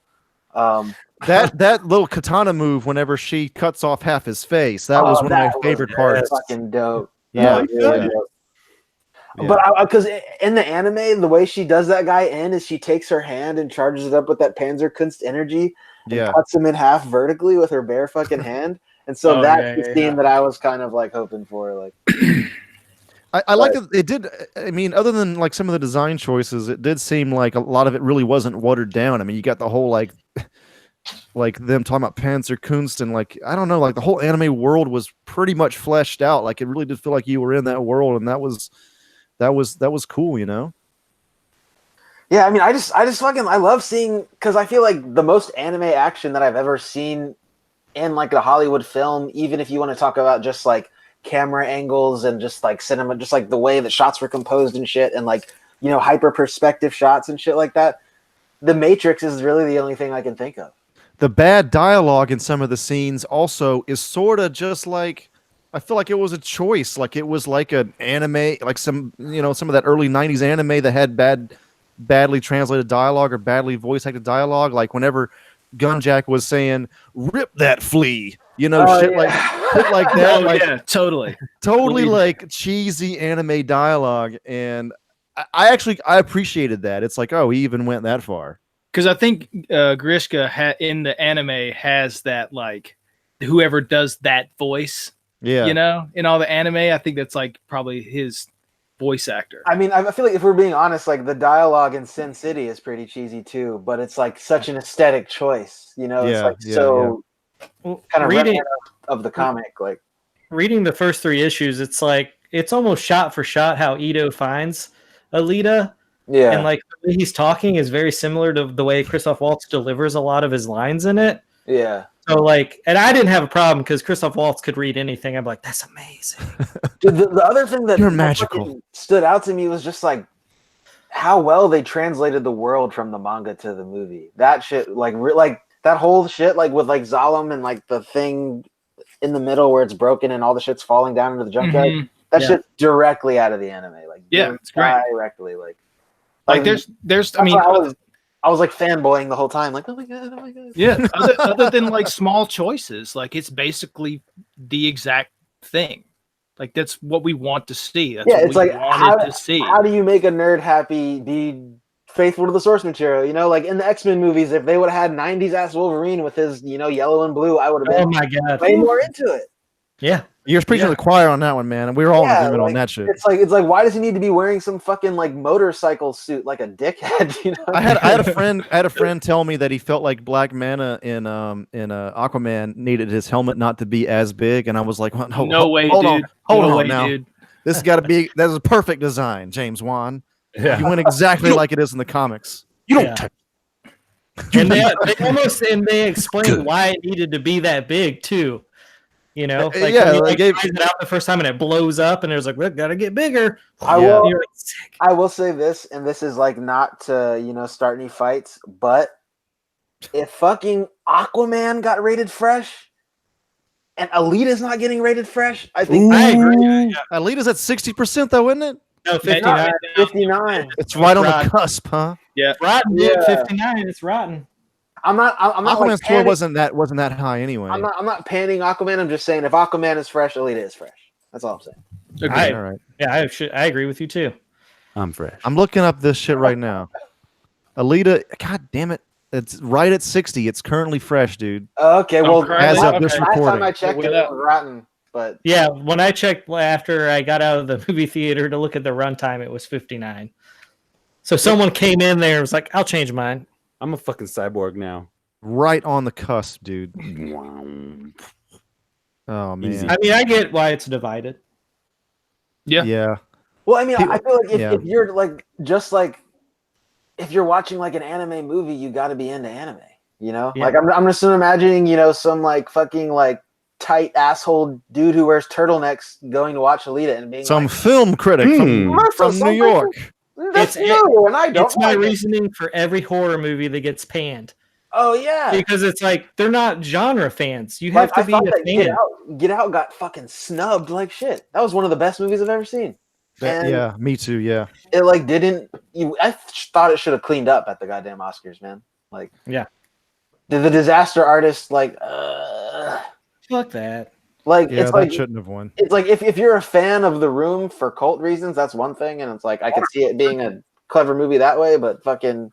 That little katana move whenever she cuts off half his face, that was one of my favorite parts. Fucking dope. Yeah. But because in the anime, the way she does that guy is she takes her hand and charges it up with that Panzerkunst energy and cuts him in half vertically with her bare fucking hand. And so that's the scene that I was kind of like hoping for. Like, I like that it did. I mean, other than like some of the design choices, it did seem like a lot of it really wasn't watered down. I mean, you got the whole like them talking about Panzerkunst and like I don't know, like the whole anime world was pretty much fleshed out. Like it really did feel like you were in that world, and that was cool, Yeah, I mean, I just fucking I love seeing, because I feel like the most anime action that I've ever seen in like a Hollywood film, even if you want to talk about just like camera angles and just like cinema, just like the way that shots were composed and shit, and like, you know, hyper perspective shots and shit like that. The Matrix is really the only thing I can think of. The bad dialogue in some of the scenes also is sort of just like, I feel like it was a choice. Like it was like an anime, like some of that early 90s anime that had badly translated dialogue or badly voice acted dialogue. Like whenever Gunjack was saying, "Rip that flea," shit like that. Oh, yeah, totally. Like cheesy anime dialogue. And I appreciated that. It's like, oh, he even went that far. Because I think Grishka in the anime has that, like, whoever does that voice, in all the anime, I think that's like probably his voice actor. I mean, I feel like if we're being honest, like the dialogue in Sin City is pretty cheesy too, but it's like such an aesthetic choice, you know? It's like kind of reading of the comic. Like reading the first 3 issues, it's like it's almost shot for shot how Ito finds Alita. Yeah, and like the way he's talking is very similar to the way Christoph Waltz delivers a lot of his lines in it. Yeah. So like, and I didn't have a problem because Christoph Waltz could read anything. I'm like, that's amazing. Dude, the other thing that you're magical stood out to me was just like how well they translated the world from the manga to the movie. That shit, like that whole shit, like with like Zalem and like the thing in the middle where it's broken and all the shit's falling down into the junkyard. Mm-hmm. That shit directly out of the anime. Like it's great. Directly like there's I mean I was like fanboying the whole time, like, oh my god. Yeah, other than like small choices, like it's basically the exact thing. Like that's what we want to see. That's what it's like wanted to see. How do you make a nerd happy? Be faithful to the source material. You know, like in the X-Men movies, if they would have had '90s ass Wolverine with his yellow and blue, I would have been way more into it. Yeah. You're preaching to the choir on that one, man, and we were all in agreement on that shit. It's like why does he need to be wearing some fucking like motorcycle suit like a dickhead? You know, I had a friend tell me that he felt like Black Manta in Aquaman needed his helmet not to be as big, and I was like, well, no way, hold dude. Hold on now. Dude. This has got to be that's a perfect design, James Wan. Yeah. You went exactly like it is in the comics. You don't. And they explained why it needed to be that big too. You know, like they gave it out the first time and it blows up, and it was like, we gotta get bigger. I will say this, and this is like not to start any fights, but if fucking Aquaman got rated fresh and Alita's not getting rated fresh, I think I agree. Alita's at 60% though, isn't it? No, 59. 59. It's right on the cusp, huh? Yeah, rotten. Yeah. 59. It's rotten. I'm not Aquaman's score wasn't that high anyway. I'm not panning Aquaman. I'm just saying if Aquaman is fresh, Alita is fresh. That's all I'm saying. Okay. All right. Yeah, I agree with you too. I'm fresh. I'm looking up this shit right now. Alita, god damn it, it's right at 60. It's currently fresh, dude. Okay, well, as of this recording, last time I checked, it was rotten. But yeah, when I checked after I got out of the movie theater to look at the runtime, it was 59. So someone came in there and was like, "I'll change mine." I'm a fucking cyborg now. Right on the cusp, dude. Oh man. Easy. I mean, I get why it's divided. Yeah. Well, I mean, I feel like if you're like if you're watching like an anime movie, you got to be into anime. You know, like I'm just imagining some like fucking like tight asshole dude who wears turtlenecks going to watch Alita and being some film critic from New York. That's new, and I don't. It's my reasoning for every horror movie that gets panned. Oh yeah, because it's like they're not genre fans. You have to be a fan. Get Out got fucking snubbed like shit. That was one of the best movies I've ever seen. Yeah, me too. Yeah, it like didn't. I thought it should have cleaned up at the goddamn Oscars, man. Like, yeah, did the Disaster Artist like? Fuck that. Like, it's like shouldn't have won. It's like if you're a fan of The Room for cult reasons, that's one thing, and it's like I could see it being a clever movie that way, but fucking.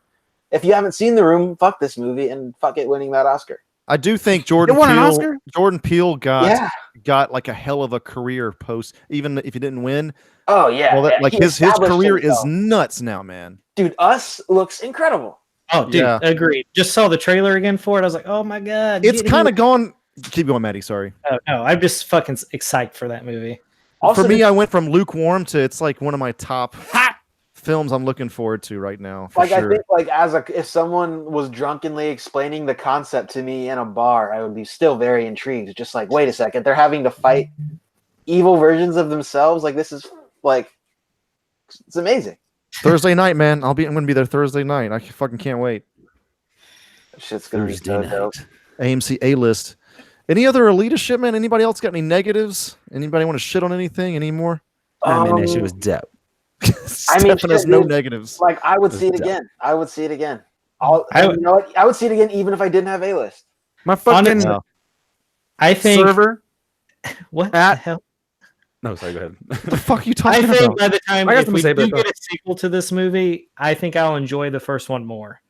If you haven't seen The Room, fuck this movie and fuck it winning that Oscar. I do think Jordan Peele got like a hell of a career post, even if he didn't win. Oh yeah, well, like his career is nuts now, man. Dude, Us looks incredible. Oh, dude, agreed. Just saw the trailer again for it. I was like, oh my god, it's kind of gone. Keep going, Maddie. Sorry. Oh no, I'm just fucking excited for that movie. Also, for me, I went from lukewarm to it's like one of my top films I'm looking forward to right now. Like sure. I think like if someone was drunkenly explaining the concept to me in a bar, I would be still very intrigued. Just like, wait a second, they're having to fight evil versions of themselves. Like this is like it's amazing. Thursday night, man. I'm gonna be there Thursday night. I fucking can't wait. Shit's gonna be Thursday so dope. night. AMC A-list. Any other Alita shit, man? Anybody else got any negatives? Anybody want to shit on anything anymore? I mean, that shit was dope. Stefan has shit, no dude. negatives. Like I would see it dope. again. I would see it again. I you know what? I would see it again even if I didn't have A-list. My fucking Honestly, I think server. what at- the hell? No, sorry. Go ahead. The fuck you I talking think about? by the time I got if something we to say do about get a sequel to this movie, I think I'll enjoy the first one more.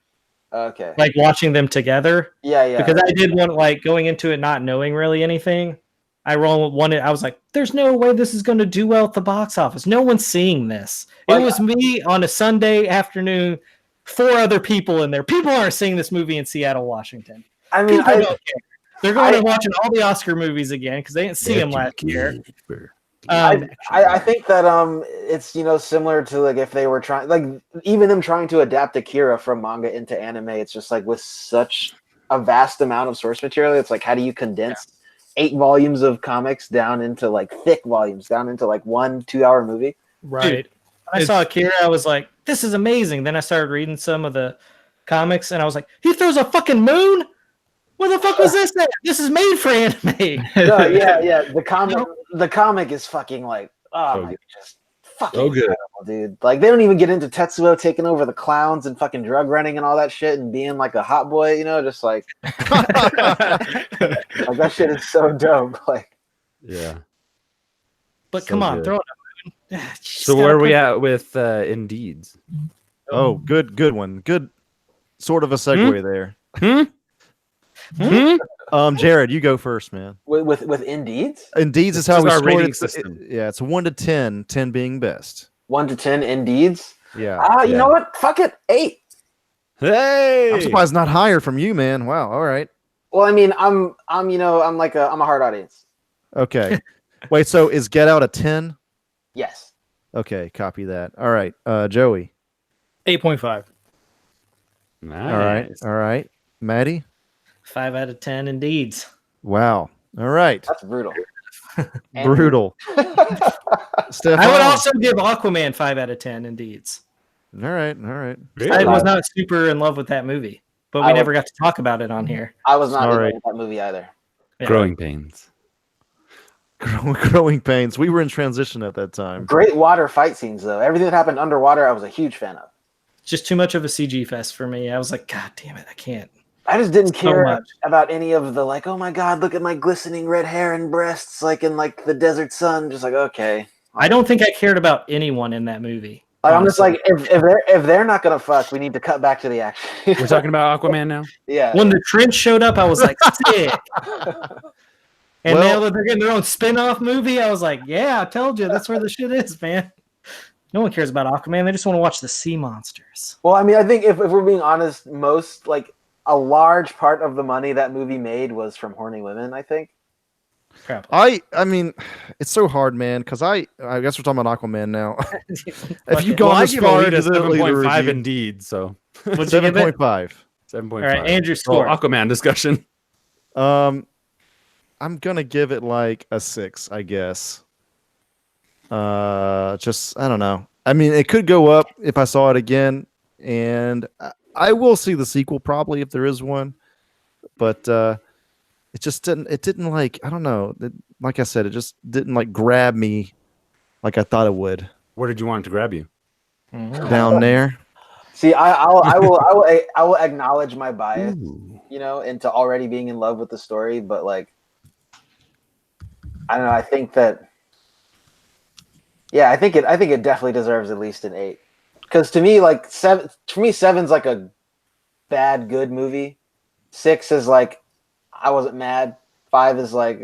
Okay. Like watching them together. Yeah. Because I did want like going into it not knowing really anything. I was like, there's no way this is going to do well at the box office. No one's seeing this. It was me on a Sunday afternoon, 4 other people in there. People aren't seeing this movie in Seattle, Washington. I mean, People don't care. They're going and watching all the Oscar movies again because they didn't see them last year. I think that it's similar to like if they were trying like even them trying to adapt Akira from manga into anime. It's just like with such a vast amount of source material. It's like how do you condense 8 volumes of comics down into like thick volumes down into like 1 2-hour movie? Right. When I saw Akira, I was like, this is amazing. Then I started reading some of the comics and I was like, he throws a fucking moon? What the fuck was this? This is made for anime. No, yeah. The comic is fucking like just fucking incredible, dude. Like they don't even get into Tetsuo taking over the clowns and fucking drug running and all that shit and being like a hot boy, just like like that shit is so dope. Like yeah. But So come on, good. throw it up. So where are we at with Indeeds? Oh, good one. Good sort of a segue there. Jared, you go first, man. With Indeeds? Indeeds is This how is we our scored rating it. system. Yeah, it's 1 to 10, 10 being best. 1 to 10 Indeeds? Yeah. You know what? Fuck it. 8. Hey, I'm surprised it's not higher from you, man. Wow. All right. Well, I mean, I'm I'm a hard audience. Okay. Wait, so is Get Out a 10? Yes. Okay, copy that. All right. Joey. 8.5. nice. All right. Maddie? 5 out of 10 indeed. Wow. All right. That's brutal. Brutal. Stefan? I would also give Aquaman 5 out of 10 indeed. All right. I was not super in love with that movie, but we I never got to talk about it on here. I was not Sorry. in that movie either. Yeah. Growing pains. Growing pains. We were in transition at that time. Great water fight scenes, though. Everything that happened underwater, I was a huge fan of. Just too much of a CG fest for me. I was like, God damn it, I can't. I just didn't So care much. about any of the like, oh my god, look at my glistening red hair and breasts, like in like the desert sun. Just like, okay. I don't think I cared about anyone in that movie. Like, I'm just like, if they're not gonna fuck, we need to cut back to the action. We're talking about Aquaman now. Yeah. When the trench showed up, I was like, sick. And Well- now that they're getting their own spin-off movie, I was like, yeah, I told you, that's where the shit is, man. No one cares about Aquaman. They just want to watch the sea monsters. Well, I mean, I think if we're being honest, most like a large part of the money that movie made was from horny women. I think. Crap. I mean, it's so hard, man, because I guess we're talking about Aquaman now. If you go Well, I this give far Alita into the 7.5 review, Indeed. So What'd you give it? 7.5. 7.5. All right, Andrew, Oh, score. Aquaman discussion. I'm gonna give it like a 6, I guess. Just I don't know. I mean, it could go up if I saw it again, and I will see the sequel probably if there is one. But it just didn't. It didn't like I don't know. Like I said, it just didn't like grab me like I thought it would. Where did you want it to grab you? Down there. See, I will acknowledge my bias, into already being in love with the story, but like, I don't know. I think that, I think it definitely deserves at least an 8, because to me, like 7, for me 7's like a bad good movie. 6 is like I wasn't mad. 5 is like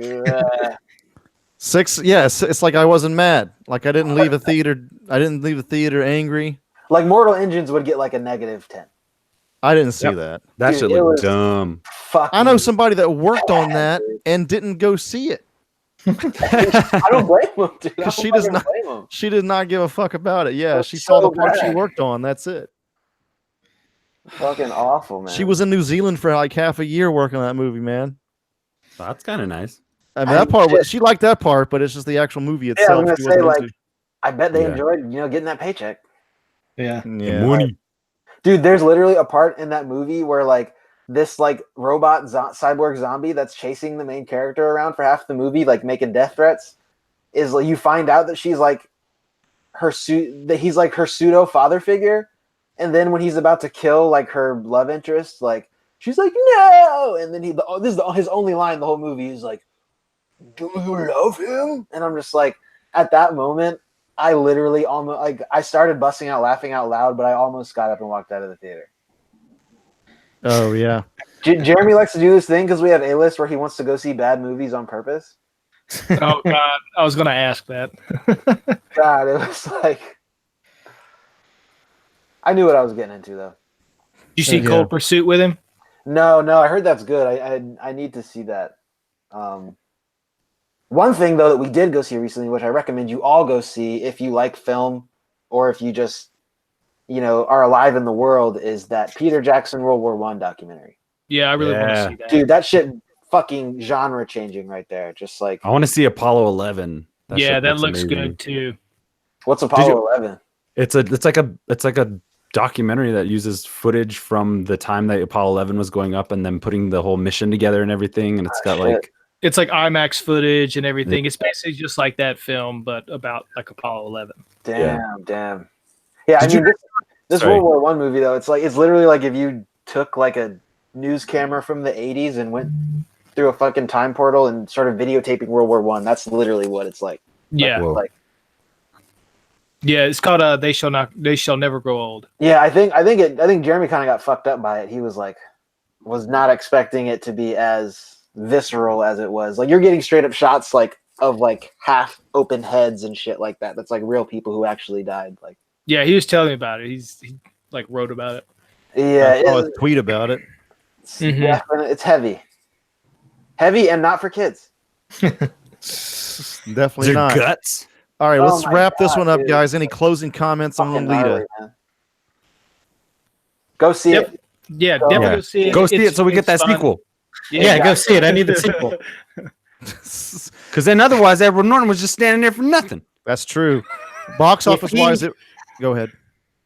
6, yes, it's like I wasn't mad. Like I didn't leave a theater. I didn't leave the theater angry. like Mortal Engines would get like a -10. I didn't see that. That Dude, shit it looked was- dumb. Fuck. I know me. somebody that worked on that and didn't go see it. I don't blame him, dude. I don't She does fucking not- blame him. She did not give a fuck about it. Yeah, That's she saw so the part she bad. worked on. That's it. Fucking awful, man. She was in New Zealand for like half a year working on that movie, man. That's kind of nice. I mean, that part, she liked that part, but it's just the actual movie itself. Yeah, I was she gonna say, wasn't like, I bet they enjoyed, getting that paycheck. Yeah. Money. Dude, there's literally a part in that movie where like this like robot cyborg zombie that's chasing the main character around for half the movie, like making death threats, is like you find out that she's like that he's like her pseudo father figure, and then when he's about to kill like her love interest, like she's like no, and then this is his only line the whole movie is like, "Do you love him?" And I'm just like, at that moment, I literally almost like I started busting out laughing out loud, but I almost got up and walked out of the theater. Oh yeah. Jeremy likes to do this thing because we have A-list where he wants to go see bad movies on purpose. Oh God, I was gonna ask that. God, it was like I knew what I was getting into though. You see Cold Pursuit with him? No, I heard that's good. I need to see that. One thing though that we did go see recently, which I recommend you all go see if you like film or if you just are alive in the world, is that Peter Jackson World War I documentary. Yeah, I really want to see that. Dude, that shit fucking genre changing right there. Just like I want to see Apollo 11. That looks amazing. Good too. What's Apollo 11? It's like a documentary that uses footage from the time that Apollo 11 was going up and then putting the whole mission together and everything, and it's got like it's like IMAX footage and everything. It's basically just like that film, but about like Apollo 11. Damn. Yeah, this World War I movie though, it's literally like if you took like a news camera from the 80s and went through a fucking time portal and started videotaping World War I. That's literally what it's like. Yeah. It's called They Shall Never Grow Old. Yeah, I think Jeremy kind of got fucked up by it. He was not expecting it to be as visceral as it was. Like you're getting straight up shots like of like half open heads and shit like that. That's like real people who actually died. Like yeah, he was telling me about it. He like wrote about it. Yeah, I a tweet about it. It's heavy and not for kids. Definitely not. Guts. All right, let's wrap this one up, guys. Any closing comments on Alita? Go see it. Yeah, definitely go see it. Go see it so we get that sequel. Yeah, go see it. I need the sequel. Because then otherwise, Edward Norton was just standing there for nothing. That's true. Box office wise, go ahead.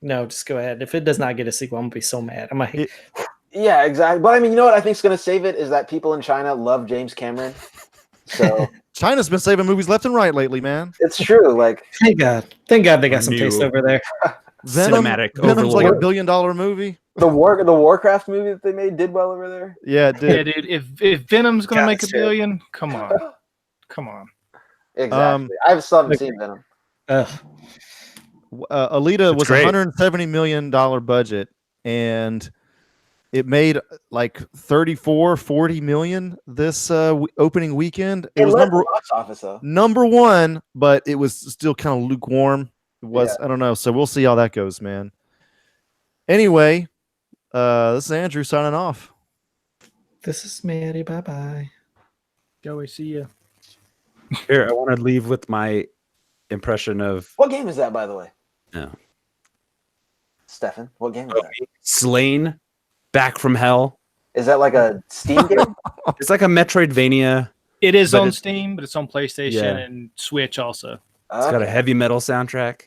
No, just go ahead. If it does not get a sequel, I'm gonna be so mad. I'm like, yeah, exactly. But I mean, you know what I think is gonna save it is that people in China love James Cameron. So China's been saving movies left and right lately, man. It's true. Like, thank God they got some taste over there. Venom's like $1 billion movie. The Warcraft movie that they made did well over there. Yeah, it did. Yeah, dude. If Venom's gonna make $1 billion, come on. Exactly. I still haven't seen Venom. Alita was $170 million budget, and it made like 40 million this opening weekend. It was box office though. Number one, but it was still kind of lukewarm. It was, I don't know. So we'll see how that goes, man. Anyway, this is Andrew signing off. This is Maddie. Bye-bye. Joey, see ya. Here, I want to leave with my impression of... What game is that, by the way? No. Stefan, what game is that? Slain, Back from Hell. Is that like a Steam game? It's like a Metroidvania. It is on Steam, but it's on PlayStation and Switch also. It's got a heavy metal soundtrack.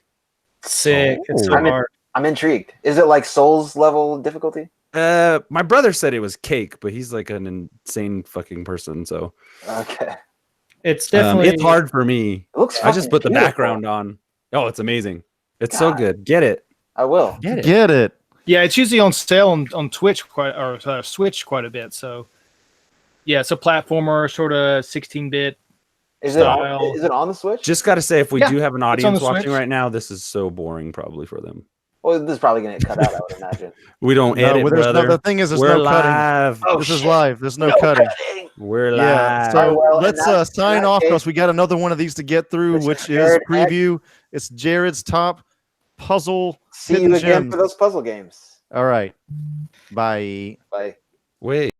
Sick. It's so hard. I'm intrigued. Is it like Souls level difficulty? My brother said it was cake, but he's like an insane fucking person. So okay, it's definitely it's hard for me. It looks. I just put the background on. Oh, it's amazing. It's so good. Get it. I will get it. Yeah, it's usually on sale on Twitch Switch quite a bit. So yeah, it's a platformer, sort of 16-bit. Is it on the Switch? Just got to say, if we do have an audience watching right now, this is so boring probably for them. Well, this is probably going to get cut out, I would imagine. We don't edit, brother. The thing is, there's We're no live. cutting. This is live. There's no cutting. We're live. Yeah, so let's sign off because we got another one of these to get through, which is preview. It's Jared's top puzzle. See you again for those puzzle games. All right. Bye. Bye. Wait.